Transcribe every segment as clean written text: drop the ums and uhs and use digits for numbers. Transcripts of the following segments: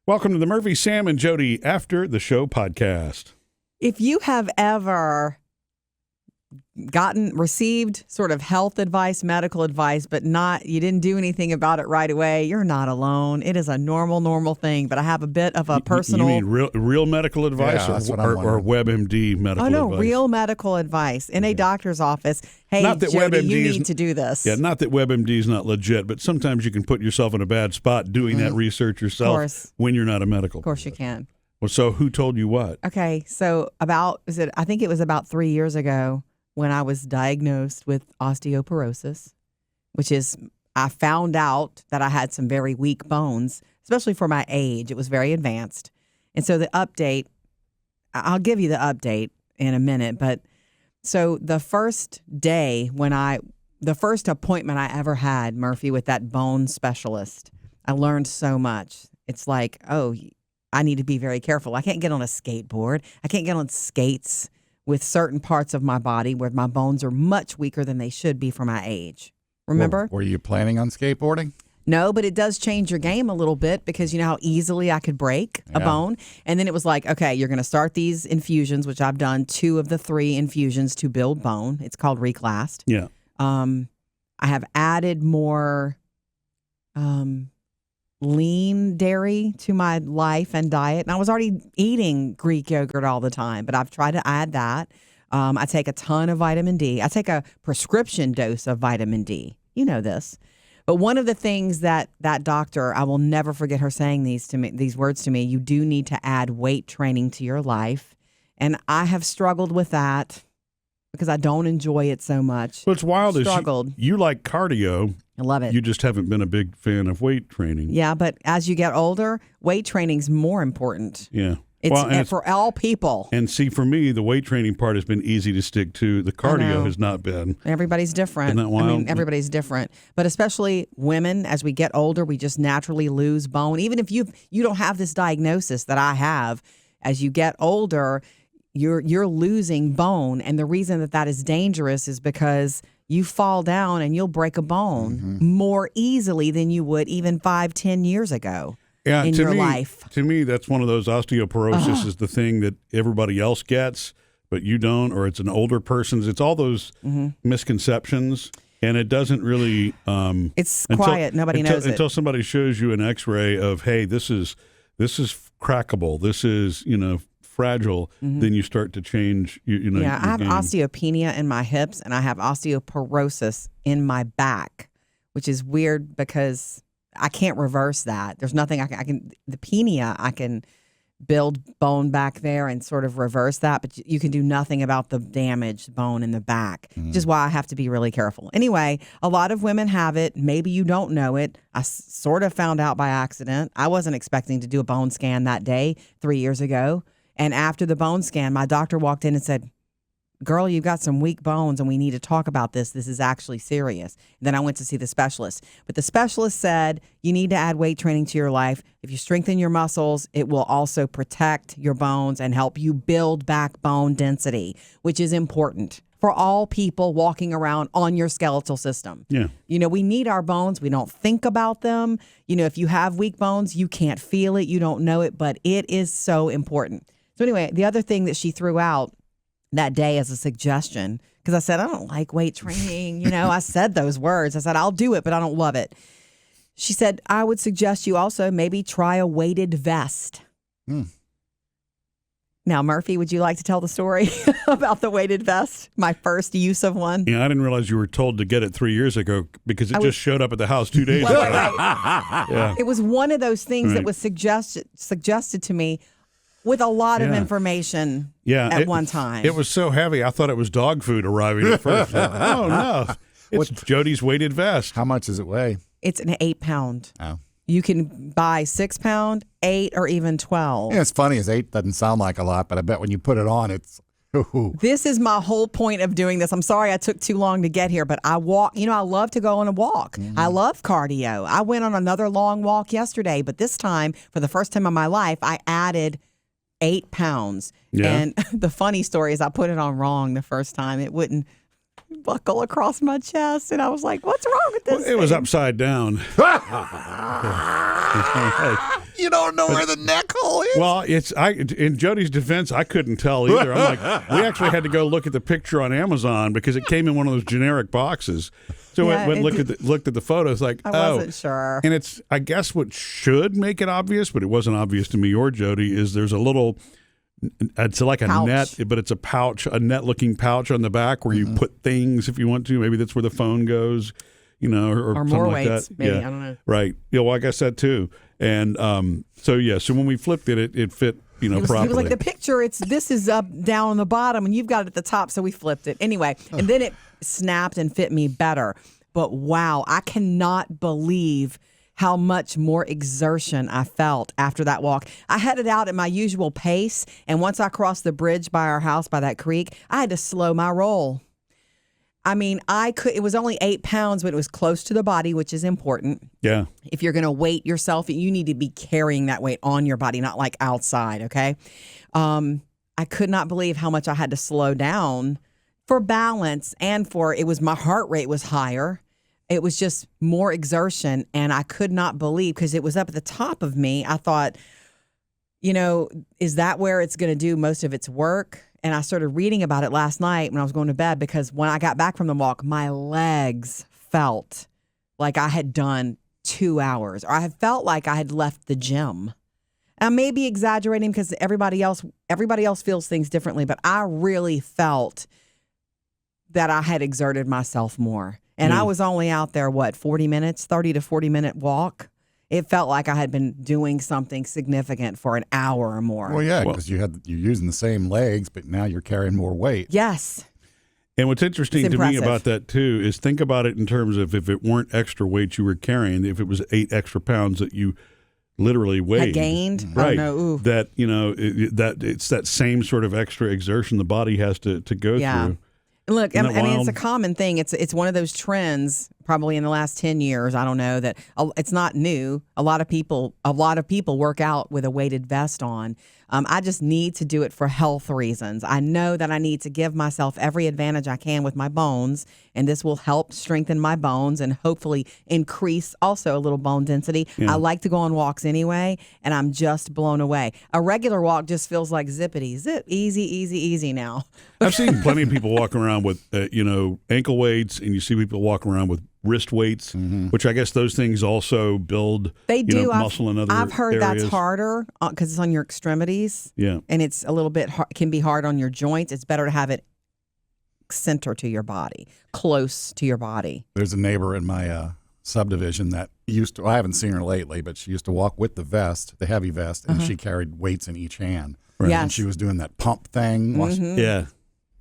Welcome to the Murphy, Sam, and Jodi After the Show podcast. If you have ever received sort of health advice, medical advice, but you didn't do anything about it right away, you're not alone. It is a normal thing. But I have a bit of a personal. You mean real medical advice or WebMD medical advice? Oh, no, real medical advice in a doctor's office. Hey, Jodi, you need to do this. Yeah, not that WebMD is not legit, but sometimes you can put yourself in a bad spot doing that research yourself when you're not a medical Of course person. you can. Well, so who told you what? Okay, so I think it was about 3 years ago when I was diagnosed with osteoporosis, which is, I found out that I had some very weak bones, especially for my age. It was very advanced. And so the update, I'll give you the update in a minute, but so the first day the first appointment I ever had, Murphy, with that bone specialist, I learned so much. It's like, oh, I need to be very careful. I can't get on a skateboard. I can't get on skates with certain parts of my body where my bones are much weaker than they should be for my age. Remember? Were you planning on skateboarding? No, but it does change your game a little bit because you know how easily I could break a bone. And then it was like, okay, you're going to start these infusions, which I've done 2 of the 3 infusions to build bone. It's called Reclast. Yeah. I have added more lean dairy to my life and diet. And I was already eating Greek yogurt all the time, but I've tried to add that. I take a ton of vitamin D. I take a prescription dose of vitamin D. You know this. But one of the things that doctor, I will never forget her saying these words to me, you do need to add weight training to your life. And I have struggled with that because I don't enjoy it so much. What's wild struggled. is you like cardio. I love it. You just haven't been a big fan of weight training. Yeah, but as you get older, weight training's more important. Yeah. It's for all people. And see, for me, the weight training part has been easy to stick to. The cardio has not been. Everybody's different. Isn't that wild? I mean, everybody's different. But especially women, as we get older, we just naturally lose bone. Even if you don't have this diagnosis that I have, as you get older, you're losing bone. And the reason that is dangerous is because you fall down and you'll break a bone more easily than you would even 5-10 years ago. Yeah, in your life. To me, that's one of those osteoporosis is the thing that everybody else gets, but you don't, or it's an older person's. It's all those misconceptions, and it doesesn't really. It's quiet. Nobody knows it until somebody shows you an X-ray of, hey, this is crackable. This is fragile. Then you start to change. Yeah, I have osteopenia in my hips, and I have osteoporosis in my back, which is weird because I can't reverse that. There's nothing I can the penia, I can build bone back there and sort of reverse that, but you can do nothing about the damaged bone in the back, which is why I have to be really careful. Anyway, a lot of women have it. Maybe you don't know it. I sort of found out by accident. I wasn't expecting to do a bone scan that day 3 years ago. And after the bone scan, my doctor walked in and said, girl, you've got some weak bones and we need to talk about this. This is actually serious. And then I went to see the specialist. But the specialist said you need to add weight training to your life. If you strengthen your muscles, it will also protect your bones and help you build back bone density, which is important for all people walking around on your skeletal system. Yeah. We need our bones. We don't think about them. If you have weak bones, you can't feel it. You don't know it, but it is so important. So anyway, the other thing that she threw out that day as a suggestion, because I said, I don't like weight training. I said those words. I said, I'll do it, but I don't love it. She said, I would suggest you also maybe try a weighted vest. Now, Murphy, would you like to tell the story about the weighted vest? My first use of one. Yeah, I didn't realize you were told to get it 3 years ago because it just showed up at the house 2 days ago. Yeah. It was one of those things that was suggested to me with a lot of information at one time. It was so heavy, I thought it was dog food arriving at first. Oh, no. It's Jodi's weighted vest. How much does it weigh? It's an 8-pound. Oh. You can buy 6-pound, 8, or even 12. Yeah, it's funny, as 8 doesn't sound like a lot, but I bet when you put it on, it's... This is my whole point of doing this. I'm sorry I took too long to get here, but I walk. I love to go on a walk. I love cardio. I went on another long walk yesterday, but this time, for the first time in my life, I added 8 pounds. Yeah. And the funny story is I put it on wrong the first time. It wouldn't buckle across my chest. And I was like, what's wrong with this Well, it was thing? upside down. You don't know where the neck hole is? Well, in Jody's defense, I couldn't tell either. I'm like, we actually had to go look at the picture on Amazon because it came in one of those generic boxes. So Yeah, I went looked at the photos, like, I wasn't sure. And it's, I guess, what should make it obvious, but it wasn't obvious to me or Jody, is there's a little, it's like a pouch. net, but it's a pouch, a net-looking pouch on the back where you put things if you want to. Maybe that's where the phone goes, you know, or Or something more like weights, that. maybe. Yeah. I don't know. Right. Yeah, well, I guess that too. And so when we flipped it, it fit, you know, properly. He was like, the picture, this is up, down on the bottom, and you've got it at the top, so we flipped it. Anyway, and then it snapped and fit me better. But wow, I cannot believe how much more exertion I felt after that walk. I headed out at my usual pace, and once I crossed the bridge by our house, by that creek, I had to slow my roll. I mean, it was only 8 pounds, but it was close to the body, which is important. Yeah. If you're going to weight yourself, you need to be carrying that weight on your body, not like outside, okay? I could not believe how much I had to slow down for balance and my heart rate was higher. It was just more exertion, and I could not believe, because it was up at the top of me. I thought, you know, is that where it's going to do most of its work? And I started reading about it last night when I was going to bed, because when I got back from the walk, my legs felt like I had done 2 hours, or I felt like I had left the gym. I may be exaggerating because everybody else feels things differently, but I really felt that I had exerted myself more. And I was only out there, 40 minutes, 30 to 40 minute walk. It felt like I had been doing something significant for an hour or more. Well, yeah, because you're using the same legs, but now you're carrying more weight. Yes. And what's interesting It's to me impressive. about that, too, is think about it in terms of if it weren't extra weight you were carrying, if it was 8 extra pounds that you literally weighed. Had gained? Right. Oh, no. Ooh. That, you know, it's that same sort of extra exertion the body has to go through. Look, I Isn't that mean, it's wild? a common thing. It's one of those trends, probably in the last 10 years. I don't know, that it's not new. A lot of people work out with a weighted vest on. I just need to do it for health reasons. I know that I need to give myself every advantage I can with my bones, and this will help strengthen my bones and hopefully increase also a little bone density. Yeah. I like to go on walks anyway, and I'm just blown away. A regular walk just feels like zippity, zip, easy now. I've seen plenty of people walking around with, ankle weights, and you see people walking around with wrist weights, which I guess those things also build They do. muscle in other I've heard areas. that's harder because it's on your extremities. Yeah. And it's a little bit can be hard on your joints. It's better to have it center to your body, close to your body. There's a neighbor in my subdivision that I haven't seen her lately, but she used to walk with the heavy vest, and she carried weights in each hand. Right. Yes. And she was doing that pump thing. Yeah.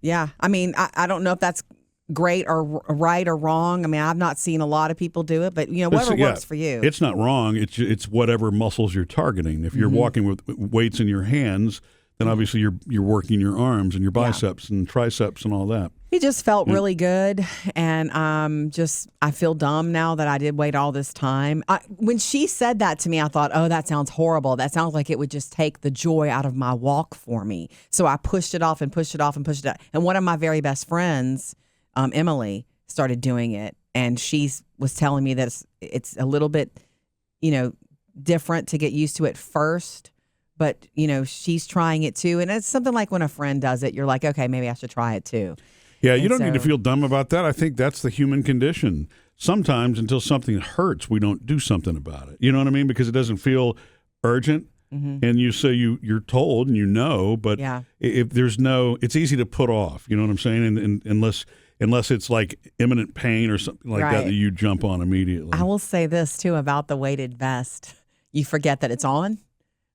Yeah. I mean, I don't know if that's great or right or wrong. I mean, I've not seen a lot of people do it, but whatever works for you. It's not wrong. It's whatever muscles you're targeting. If you're walking with weights in your hands, then obviously you're working your arms and your biceps and triceps and all that. He just felt really good, and I feel dumb now that I did wait all this time. When she said that to me, I thought, oh, that sounds horrible. That sounds like it would just take the joy out of my walk for me. So I pushed it off and pushed it off and pushed it off. And one of my very best friends, Emily, started doing it, and she was telling me that it's a little bit, different to get used to at first. But, she's trying it too. And it's something like when a friend does it, you're like, okay, maybe I should try it too. Yeah, you don't need to feel dumb about that. I think that's the human condition. Sometimes until something hurts, we don't do something about it. You know what I mean? Because it doesn't feel urgent. And you're told and but if there's it's easy to put off. You know what I'm saying? And unless it's like imminent pain or something like that you jump on immediately. I will say this too about the weighted vest. You forget that it's on.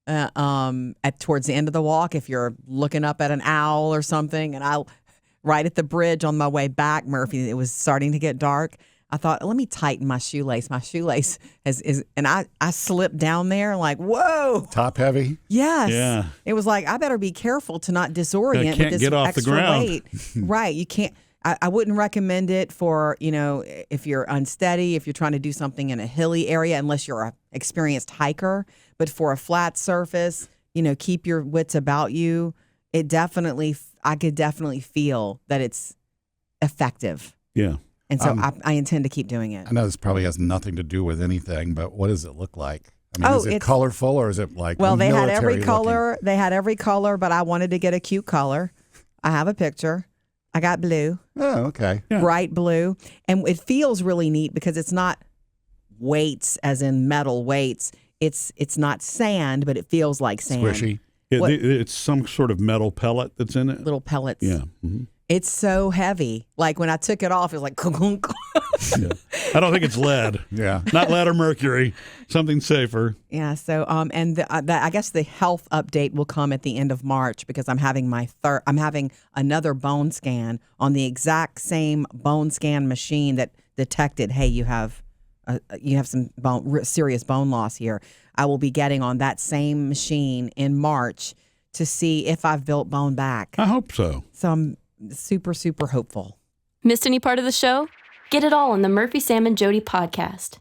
Towards the end of the walk, if you're looking up at an owl or something, and right at the bridge on my way back, Murphy, it was starting to get dark. I thought, let me tighten my shoelace. My shoelace and I slipped down there like, whoa. Top heavy? Yes. Yeah. It was like, I better be careful to not disorient with this get off extra the ground. weight. Right. You can't. I wouldn't recommend it for, if you're unsteady, if you're trying to do something in a hilly area, unless you're an experienced hiker. But for a flat surface, keep your wits about you. I could definitely feel that it's effective. Yeah. And so I intend to keep doing it. I know this probably has nothing to do with anything, but what does it look like? I mean, Oh, is it it's- colorful or is it like Well, they had every military color. They had every color, but I wanted to get a cute color. I have a picture. I got blue, looking? Oh, okay. Yeah. bright blue, and it feels really neat because it's not weights as in metal weights. It's not sand, but it feels like sand. Squishy. What- It's some sort of metal pellet that's in it. Little pellets. Yeah. Mhm. It's so heavy. Like when I took it off, it was like Yeah. I don't think it's lead. Yeah. Not lead or mercury. Something safer. Yeah. So, and I guess the health update will come at the end of March because I'm having I'm having another bone scan on the exact same bone scan machine that detected, hey, you have some serious bone loss here. I will be getting on that same machine in March to see if I've built bone back. I hope so. So I'm super, super hopeful. Missed any part of the show? Get it all on the Murphy, Sam, and Jodi podcast.